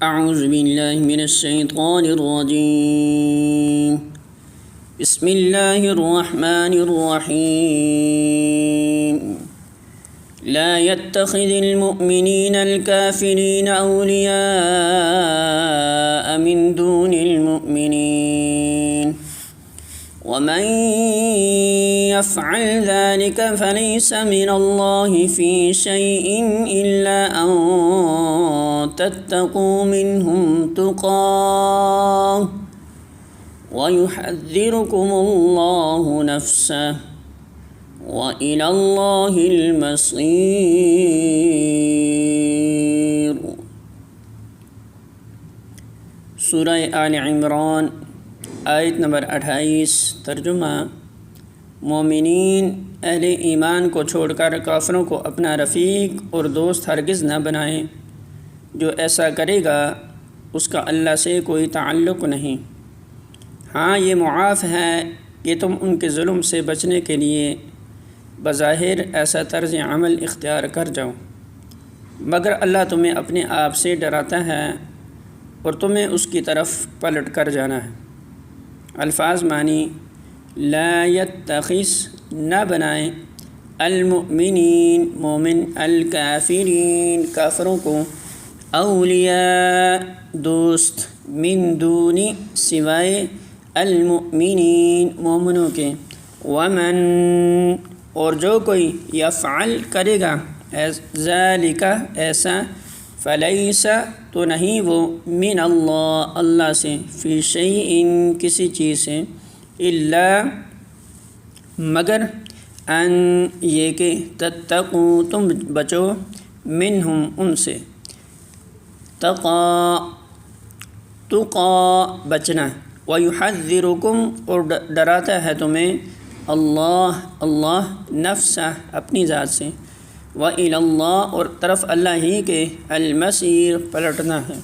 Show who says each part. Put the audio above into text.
Speaker 1: اعوذ باللہ من الشیطان الرجیم بسم اللہ الرحمن الرحیم لا يتخذ المؤمنین الكافرین اولیاء من دون المؤمنین ومن يفعل ذلك فليس من الله في شيء إلا أن تتقوا منهم تقاه ويحذركم الله نفسه وإلى الله المصير۔ سورہ آل عمران آیت نمبر 28۔ ترجمہ: مومنین اہل ایمان کو چھوڑ کر کافروں کو اپنا رفیق اور دوست ہرگز نہ بنائیں۔ جو ایسا کرے گا اس کا اللہ سے کوئی تعلق نہیں۔ ہاں، یہ معاف ہے کہ تم ان کے ظلم سے بچنے کے لیے بظاہر ایسا طرز عمل اختیار کر جاؤ، مگر اللہ تمہیں اپنے آپ سے ڈراتا ہے اور تمہیں اس کی طرف پلٹ کر جانا ہے۔ الفاظ معنی: لا يتخذ نہ بنائیں، المؤمنین مومن، الکافرین کافروں کو، اولیاء دوست، من دونی سوائے، المؤمنین مومنوں کے، ومن اور جو کوئی، یفعل کرے گا، ذالک ایسا، فلیس تو نہیں وہ، من اللہ سے، فی شیء کسی چیز سے، الا مگر، ان یہ کہ، تتقوا تم بچو، منہم ان سے، تقا بچنا، ویحذرکم اور ڈراتا ہے تمہیں، اللہ نفسہ اپنی ذات سے، وإلی اللہ اور طرف اللہ ہی کے، المصیر پلٹنا ہے۔